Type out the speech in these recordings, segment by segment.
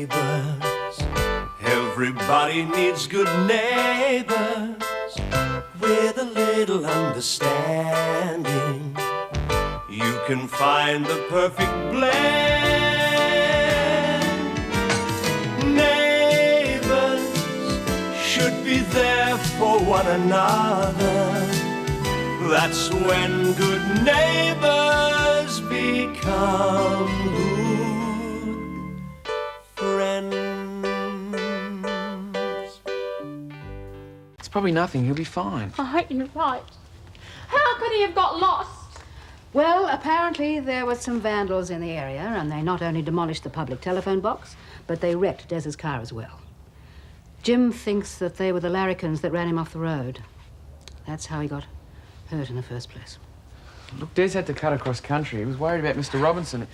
neighbours. Everybody needs good neighbours with a little understanding. You can find the perfect blend. Neighbours should be there for one another. That's when good neighbours become good friends. It's probably nothing. He'll be fine. I hope you're right. How could he have got lost? Well, apparently there were some vandals in the area, and they not only demolished the public telephone box, but they wrecked Des's car as well. Jim thinks that they were the larrikins that ran him off the road. That's how he got hurt in the first place. Look, Des had to cut across country. He was worried about Mr. Robinson.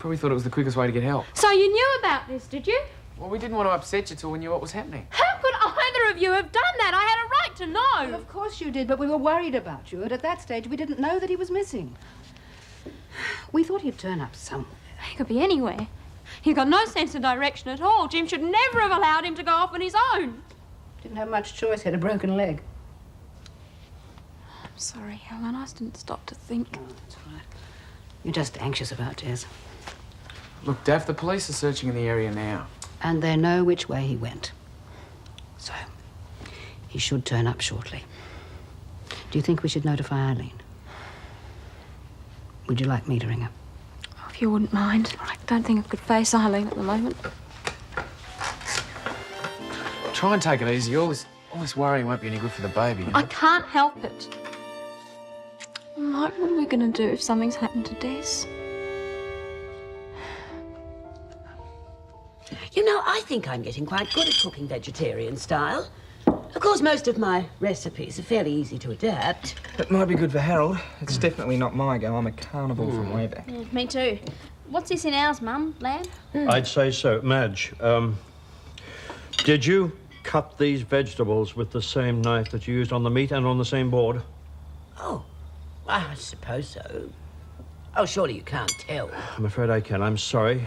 Probably thought it was the quickest way to get help. So you knew about this, did you? Well, we didn't want to upset you till we knew what was happening. How could either of you have done that? I had a right to know. Well, of course you did, but we were worried about you, and at that stage we didn't know that he was missing. We thought he'd turn up somewhere. He could be anywhere. He's got no sense of direction at all. Jim should never have allowed him to go off on his own. Didn't have much choice, had a broken leg. I'm sorry, Helen. I just didn't stop to think. Oh, that's all right. You're just anxious about Des. Look, Daph, the police are searching in the area now. And they know which way he went. So, he should turn up shortly. Do you think we should notify Eileen? Would you like me to ring her? Oh, if you wouldn't mind. I don't think I could face Eileen at the moment. Try and take it easy. All this worrying won't be any good for the baby. You know? I can't help it. Mike, what are we going to do if something's happened to Des? You know, I think I'm getting quite good at cooking vegetarian style. Of course, most of my recipes are fairly easy to adapt. It might be good for Harold. It's definitely not my go. I'm a carnivore from way back. Me too. What's this in ours, Mum, Lamb? I'd say so. Madge, did you cut these vegetables with the same knife that you used on the meat and on the same board? Oh, I suppose so. Oh, surely you can't tell. I'm afraid I can. I'm sorry.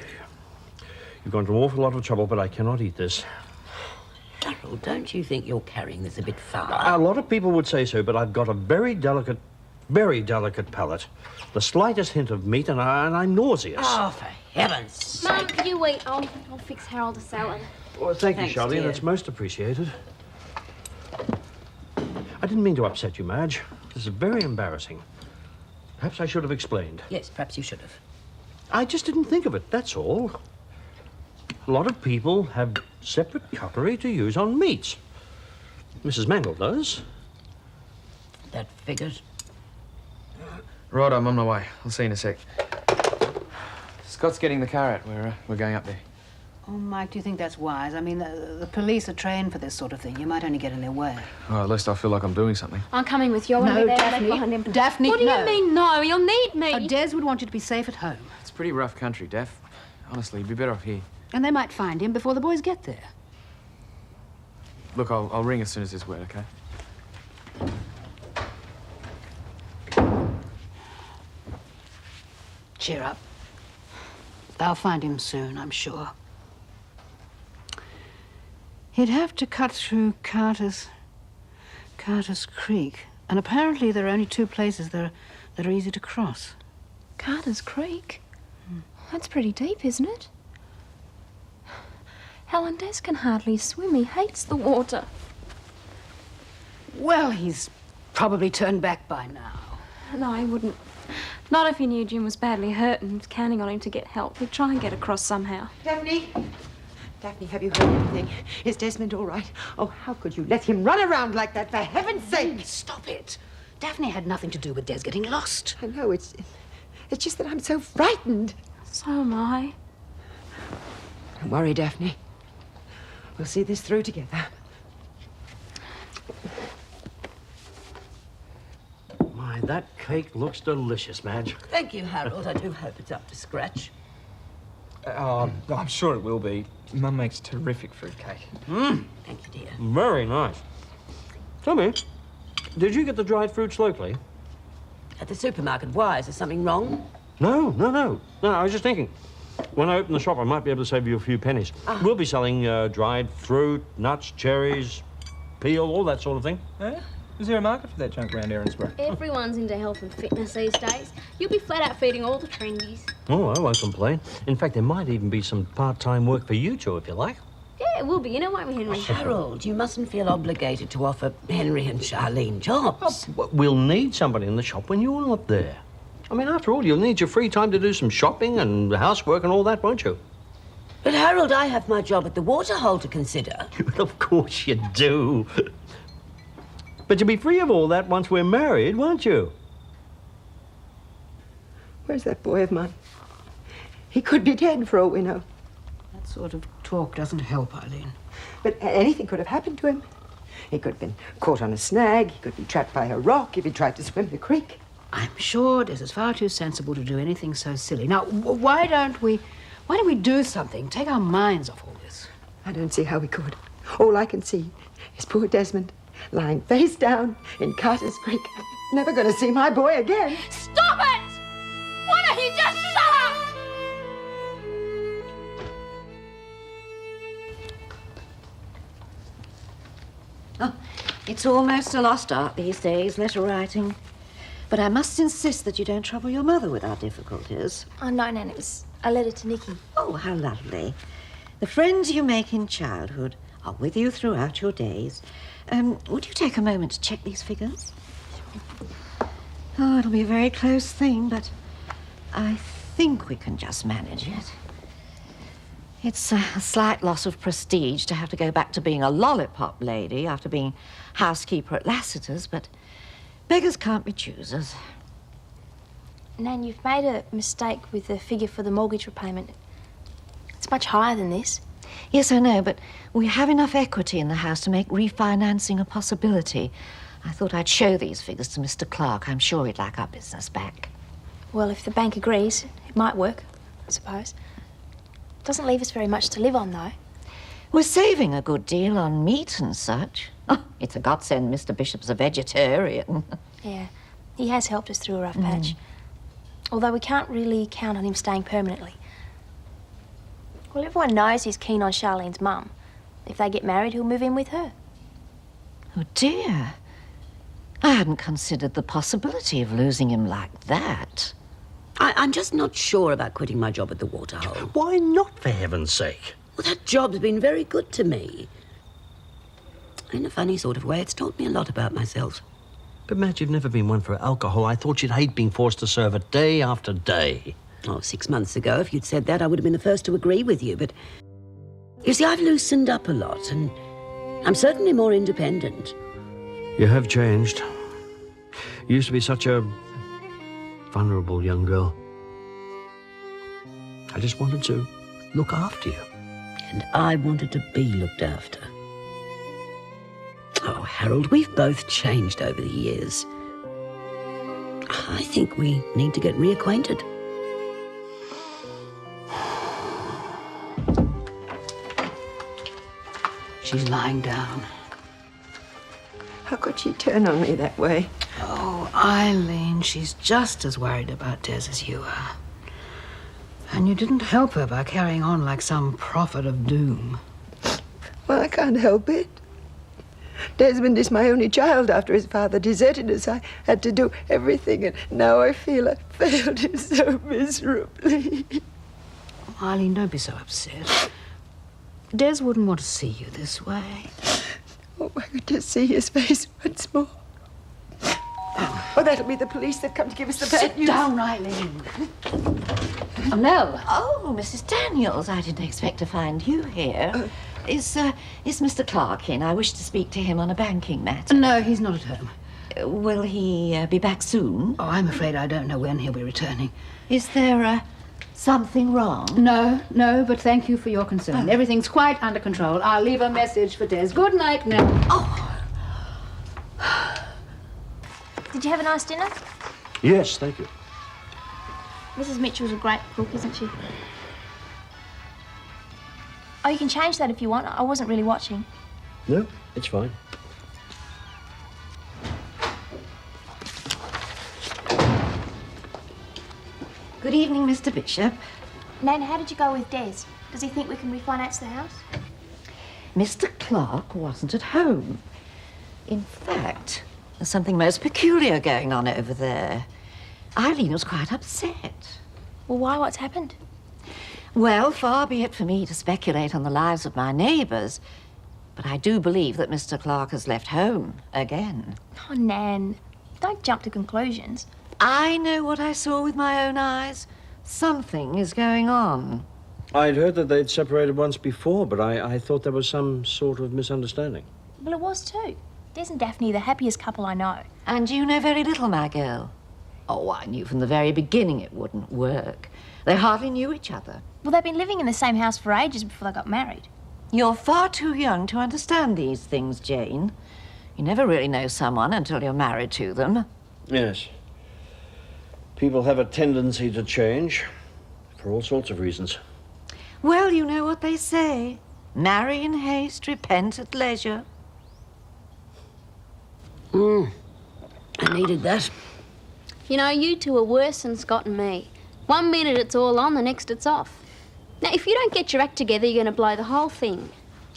You've gone to an awful lot of trouble, but I cannot eat this. Harold, don't you think you're carrying this a bit far? A lot of people would say so, but I've got a very delicate palate. The slightest hint of meat, and I'm nauseous. Oh, for heaven's sake. Mum, you wait. I'll fix Harold a salad. Well, thank Thanks, you, Charlie, dear. that's most appreciated. I didn't mean to upset you, Madge. This is very embarrassing. Perhaps I should have explained. Yes, perhaps you should have. I just didn't think of it, that's all. A lot of people have separate cutlery to use on meats. Mrs. Mangle does. That figures. Right, I'm on my way. I'll see you in a sec. Scott's getting the car out. We're going up there. Oh, Mike, do you think that's wise? I mean, the police are trained for this sort of thing. You might only get in their way. Oh, at least I feel like I'm doing something. I'm coming with you. I want to No, be there Daphne. behind him. Daphne, What do no. you mean, no? You'll need me. Des would want you to be safe at home. It's pretty rough country, Daph. Honestly, you'd be better off here. And they might find him before the boys get there. Look, I'll ring as soon as it's wet, okay? Cheer up. They'll find him soon, I'm sure. He'd have to cut through Carter's Creek. And apparently there are only two places that are easy to cross. Carter's Creek? That's pretty deep, isn't it? Helen, Des can hardly swim. He hates the water. Well, he's probably turned back by now. No, he wouldn't. Not if he knew Jim was badly hurt and was counting on him to get help. He'd try and get across somehow. Daphne, have you heard anything? Is Desmond all right? Oh, how could you let him run around like that, for heaven's sake? Stop it. Daphne had nothing to do with Des getting lost. I know, it's just that I'm so frightened. So am I. Don't worry, Daphne. We'll see this through together. My, that cake looks delicious, Madge. Thank you, Harold. I do hope it's up to scratch. I'm sure it will be. Mum makes terrific fruitcake. Thank you, dear. Very nice. Tell me, did you get the dried fruits locally? At the supermarket. Why? Is there something wrong? No, I was just thinking. When I open the shop, I might be able to save you a few pennies. We'll be selling dried fruit, nuts, cherries, peel, all that sort of thing. Is there a market for that junk round Erinsborough? Everyone's into health and fitness these days. You'll be flat out feeding all the trendies. Oh, I won't complain. In fact, there might even be some part-time work for you two, if you like. Yeah, we'll be in it, won't we, Henry? Harold, you mustn't feel obligated to offer Henry and Charlene jobs. We'll need somebody in the shop when you're not there. I mean, after all, you'll need your free time to do some shopping and housework and all that, won't you? But, Harold, I have my job at the waterhole to consider. Of course you do. But you'll be free of all that once we're married, won't you? Where's that boy of mine? He could be dead for all we know. That sort of talk doesn't help, Eileen. But anything could have happened to him. He could have been caught on a snag. He could be trapped by a rock if he tried to swim the creek. I'm sure Des is far too sensible to do anything so silly. Now, why don't we do something? Take our minds off all this. I don't see how we could. All I can see is poor Desmond lying face down in Carter's Creek. Never going to see my boy again. Stop it! Why don't you just shut up? Oh, it's almost a lost art these days, letter writing. But I must insist that you don't trouble your mother with our difficulties. Oh, no, Nan, it was a letter to Nikki. Oh, how lovely. The friends you make in childhood are with you throughout your days. Would you take a moment to check these figures? Oh, it'll be a very close thing, but I think we can just manage it. It's a slight loss of prestige to have to go back to being a lollipop lady after being housekeeper at Lassiter's, but beggars can't be choosers. Nan, you've made a mistake with the figure for the mortgage repayment. It's much higher than this. Yes, I know, but we have enough equity in the house to make refinancing a possibility. I thought I'd show these figures to Mr. Clarke. I'm sure he'd like our business back. Well, if the bank agrees, it might work, I suppose. Doesn't leave us very much to live on, though. We're saving a good deal on meat and such. Oh, it's a godsend Mr. Bishop's a vegetarian. Yeah, he has helped us through a rough patch. Although we can't really count on him staying permanently. Well, everyone knows he's keen on Charlene's mum. If they get married, he'll move in with her. Oh, dear. I hadn't considered the possibility of losing him like that. I'm just not sure about quitting my job at the waterhole. Why not, for heaven's sake? Well, that job's been very good to me. In a funny sort of way, it's taught me a lot about myself. But, Madge, you've never been one for alcohol. I thought you'd hate being forced to serve it day after day. Oh, 6 months ago, if you'd said that, I would have been the first to agree with you. But, you see, I've loosened up a lot, and I'm certainly more independent. You have changed. You used to be such a vulnerable young girl. I just wanted to look after you. And I wanted to be looked after. Oh, Harold, we've both changed over the years. I think we need to get reacquainted. She's lying down. How could she turn on me that way? Oh, Eileen, she's just as worried about Des as you are. And you didn't help her by carrying on like some prophet of doom. Well, I can't help it. Desmond is my only child. After his father deserted us, I had to do everything, and now I feel I failed him so miserably. Eileen, don't be so upset. Des wouldn't want to see you this way. Oh, I could just see his face once more. Oh, that'll be the police that come to give us the bad news. Sit down, Eileen. Oh, no. Oh, Mrs. Daniels, I didn't expect to find you here. Is Mr. Clarke in? I wish to speak to him on a banking matter. No, he's not at home. Will he be back soon? Oh, I'm afraid I don't know when he'll be returning. Is there something wrong? No, but thank you for your concern. Everything's quite under control. I'll leave a message for Des. Good night now. Oh. Did you have a nice dinner? Yes, thank you. Mrs. Mitchell's a great cook, isn't she? Oh, you can change that if you want. I wasn't really watching. No, it's fine. Good evening, Mr. Bishop. Nan, how did you go with Des? Does he think we can refinance the house? Mr. Clarke wasn't at home. In fact, there's something most peculiar going on over there. Eileen was quite upset. Well, why? What's happened? Well, far be it for me to speculate on the lives of my neighbours, but I do believe that Mr. Clarke has left home again. Oh, Nan, don't jump to conclusions. I know what I saw with my own eyes. Something is going on. I'd heard that they'd separated once before, but I thought there was some sort of misunderstanding. Well, it was too. Des and Daphne are the happiest couple I know. And you know very little, my girl. Oh, I knew from the very beginning it wouldn't work. They hardly knew each other. Well, they've been living in the same house for ages before they got married. You're far too young to understand these things, Jane. You never really know someone until you're married to them. Yes. People have a tendency to change for all sorts of reasons. Well, you know what they say. Marry in haste, repent at leisure. I needed that. You know, you two are worse than Scott and me. 1 minute it's all on, the next it's off. Now, if you don't get your act together, you're going to blow the whole thing.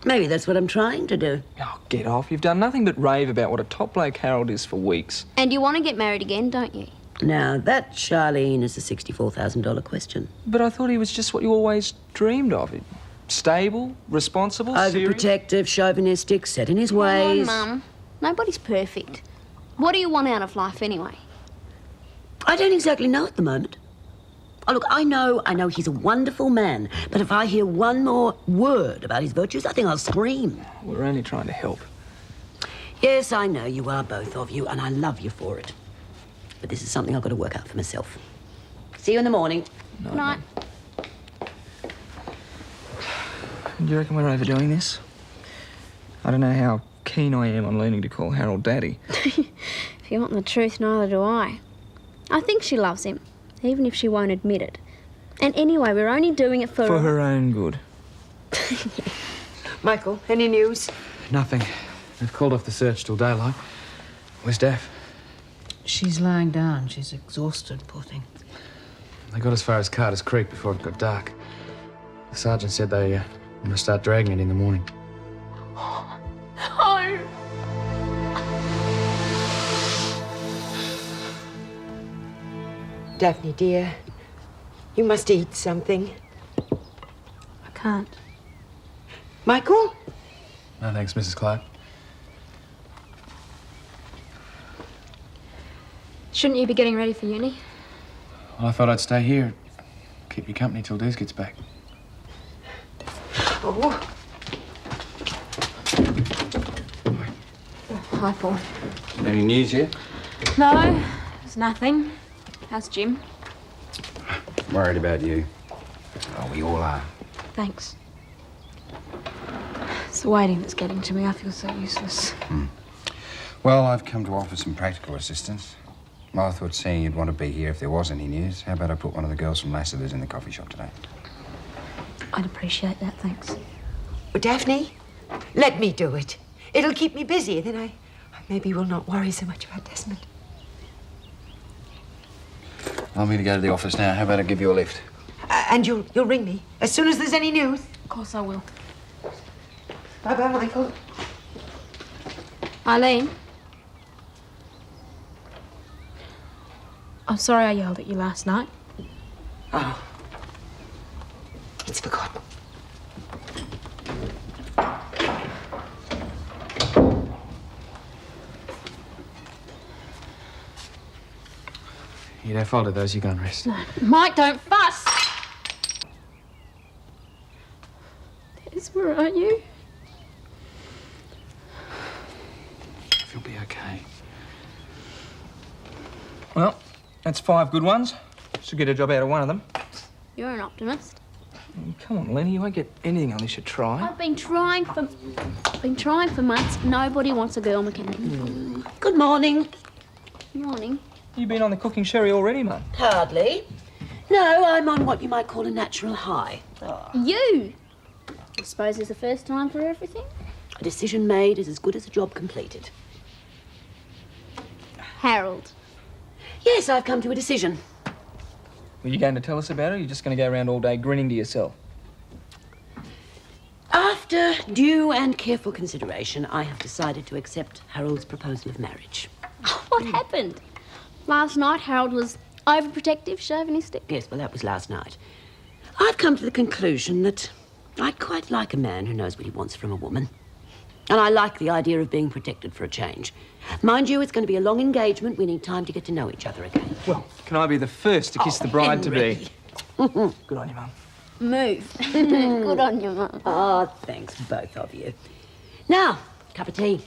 Maybe that's what I'm trying to do. Oh, get off. You've done nothing but rave about what a top bloke Harold is for weeks. And you want to get married again, don't you? Now, that, Charlene, is a $64,000 question. But I thought he was just what you always dreamed of. Stable, responsible, serious. Overprotective, chauvinistic, set in his ways. Come on, Mum. Nobody's perfect. What do you want out of life, anyway? I don't exactly know at the moment. Oh, look, I know he's a wonderful man, but if I hear one more word about his virtues, I think I'll scream. We're only trying to help. Yes, I know you are, both of you, and I love you for it. But this is something I've got to work out for myself. See you in the morning. Good night. Do you reckon we're overdoing this? I don't know how keen I am on learning to call Harold Daddy. If you want the truth, neither do I. I think she loves him, even if she won't admit it. And anyway, we're only doing it for... For her own good. Michael, any news? Nothing. They've called off the search till daylight. Where's Daph? She's lying down. She's exhausted, poor thing. They got as far as Carter's Creek before it got dark. The sergeant said they want to start dragging it in the morning. No! Daphne, dear, you must eat something. I can't. Michael? No, thanks, Mrs. Clarke. Shouldn't you be getting ready for uni? Well, I thought I'd stay here. Keep you company till Des gets back. Oh. Hi, Paul. Any news yet? No, there's nothing. How's Jim? Worried about you. Oh, we all are. Thanks. It's the waiting that's getting to me. I feel so useless. Well, I've come to offer some practical assistance. Well, I thought seeing you'd want to be here if there was any news. How about I put one of the girls from Lassiter's in the coffee shop today? I'd appreciate that, thanks. Well, Daphne, let me do it. It'll keep me busy, then I maybe will not worry so much about Desmond. I'm going to go to the office now. How about I give you a lift? And you'll ring me as soon as there's any news. Of course I will. Bye-bye, Michael. Eileen? I'm sorry I yelled at you last night. Oh. It's forgotten. You don't follow those, you go and rest. No. Mike, don't fuss! Des, where are you? If you'll be okay. Well, that's 5 good ones. Should get a job out of one of them. You're an optimist. Come on, Lenny, you won't get anything unless you try. I've been trying for months. Nobody wants a girl mechanic. Good morning. Morning. You've been on the cooking sherry already, Mum. Hardly. No, I'm on what you might call a natural high. You! I suppose it's the first time for everything? A decision made is as good as a job completed. Harold. Yes, I've come to a decision. Were you going to tell us about it, or are you just going to go around all day grinning to yourself? After due and careful consideration, I have decided to accept Harold's proposal of marriage. What happened? Last night, Harold was overprotective, chauvinistic. Yes, well, that was last night. I've come to the conclusion that I'd quite like a man who knows what he wants from a woman. And I like the idea of being protected for a change. Mind you, it's going to be a long engagement. We need time to get to know each other again. Well, can I be the first to kiss the bride-to-be? Good on you, Mum. Move. Good on you, Mum. Oh, thanks, both of you. Now, cup of tea.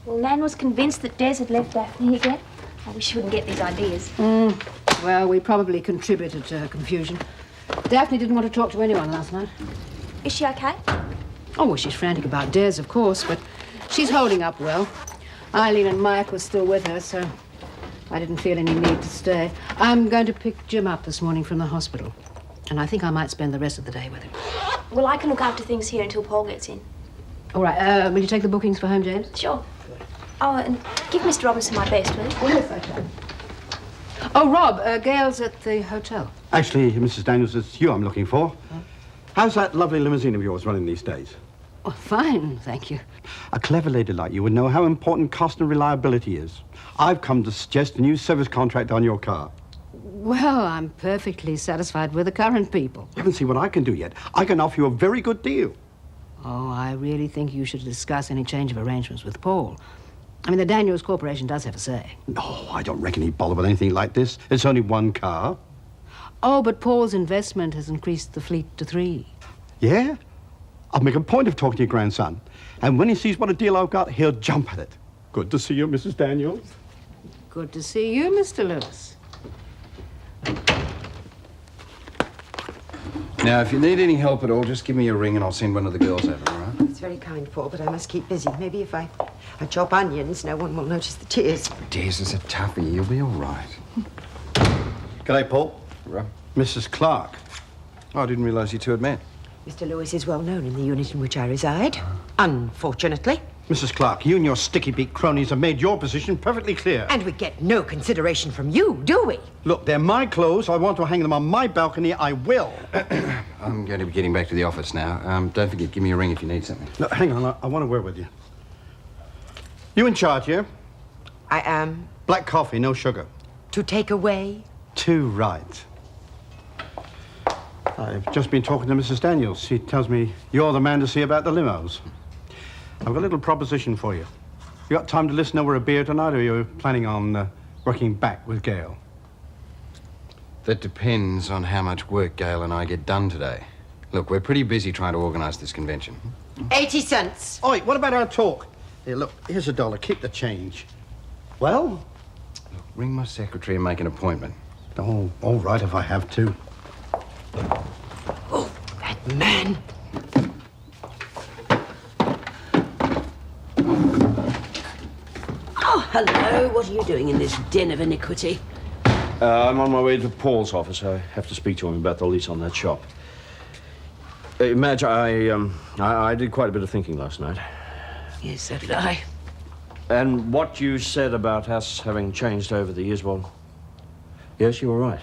Well, Nan was convinced that Des had left Daphne again. I wish she wouldn't get these ideas. Well, we probably contributed to her confusion. Daphne didn't want to talk to anyone last night. Is she okay? Oh, well, she's frantic about Des, of course, but she's holding up well. Eileen and Mike were still with her, so I didn't feel any need to stay. I'm going to pick Jim up this morning from the hospital, and I think I might spend the rest of the day with him. Well, I can look after things here until Paul gets in. All right, will you take the bookings for home, James? Sure. Oh, and give Mr. Robinson my best, will you? Yes, I can. Oh, Rob, Gail's at the hotel. Actually, Mrs. Daniels, it's you I'm looking for. How's that lovely limousine of yours running these days? Oh, fine, thank you. A clever lady like you would know how important cost and reliability is. I've come to suggest a new service contract on your car. Well, I'm perfectly satisfied with the current people. You haven't seen what I can do yet. I can offer you a very good deal. Oh, I really think you should discuss any change of arrangements with Paul. I mean, the Daniels Corporation does have a say. No, I don't reckon he'd bother with anything like this. It's only one car. Oh, but Paul's investment has increased the fleet to 3. Yeah? I'll make a point of talking to your grandson. And when he sees what a deal I've got, he'll jump at it. Good to see you, Mrs. Daniels. Good to see you, Mr. Lewis. Now, if you need any help at all, just give me a ring and I'll send one of the girls over, all right? It's very kind, Paul, but I must keep busy. Maybe if I chop onions, no one will notice the tears. Des is a toughie. You'll be all right. G'day, Paul. Right. Mrs. Clarke. Oh, I didn't realise you two had met. Mr. Lewis is well known in the unit in which I reside, unfortunately. Mrs. Clarke, you and your sticky-beak cronies have made your position perfectly clear. And we get no consideration from you, do we? Look, they're my clothes. I want to hang them on my balcony. I will. I'm going to be getting back to the office now. Don't forget, give me a ring if you need something. No, hang on. I want to word with you. You in charge here? I am. Black coffee, no sugar. To take away? Too right. I've just been talking to Mrs. Daniels. She tells me you're the man to see about the limos. I've got a little proposition for you. You got time to listen over a beer tonight, or are you planning on working back with Gail? That depends on how much work Gail and I get done today. Look, we're pretty busy trying to organise this convention. 80 cents. Oi, what about our talk? Here, look, here's $1. Keep the change. Well? Look, ring my secretary and make an appointment. Oh, all right if I have to. Oh, that man. Oh, hello. What are you doing in this den of iniquity? I'm on my way to Paul's office. I have to speak to him about the lease on that shop. Madge, I did quite a bit of thinking last night. Yes, so did I. And what you said about us having changed over the years, well, yes, you were right.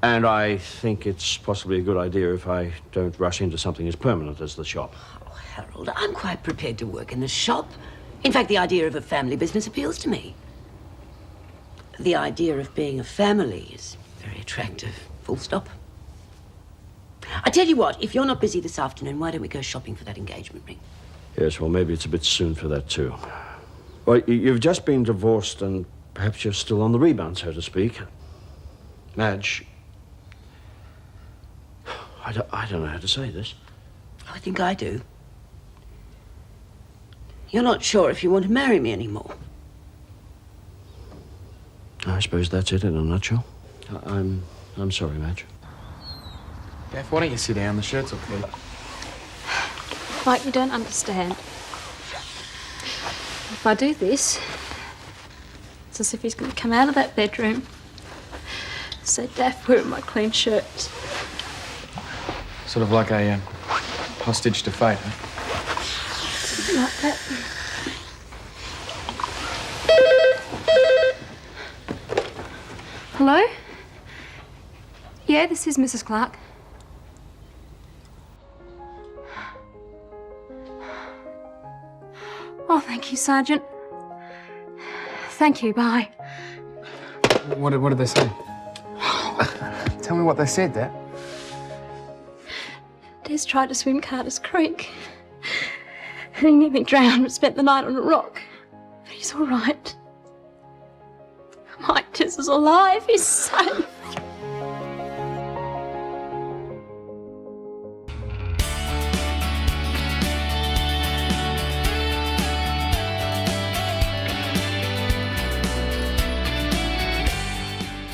And I think it's possibly a good idea if I don't rush into something as permanent as the shop. Oh, Harold, I'm quite prepared to work in the shop. In fact, the idea of a family business appeals to me. The idea of being a family is very attractive. Full stop. I tell you what, if you're not busy this afternoon, why don't we go shopping for that engagement ring? Yes, well, maybe it's a bit soon for that, too. Well, you've just been divorced, and perhaps you're still on the rebound, so to speak. Madge, I don't know how to say this. I think I do. You're not sure if you want to marry me anymore. I suppose that's it in a nutshell. I'm sorry, Madge. Daph, why don't you sit down? The shirt's all clean. Mike, you don't understand. If I do this, it's as if he's going to come out of that bedroom. Say, Daph, where are my clean shirts? Sort of like a hostage to fate, huh? Something like that. Hello? Yeah, this is Mrs. Clarke. Oh, thank you, Sergeant. Thank you, bye. What did they say? Tell me what they said, Dad. Des tried to swim Carter's Creek. And he nearly drowned but spent the night on a rock. But he's all right. Mike Des is alive. He's safe.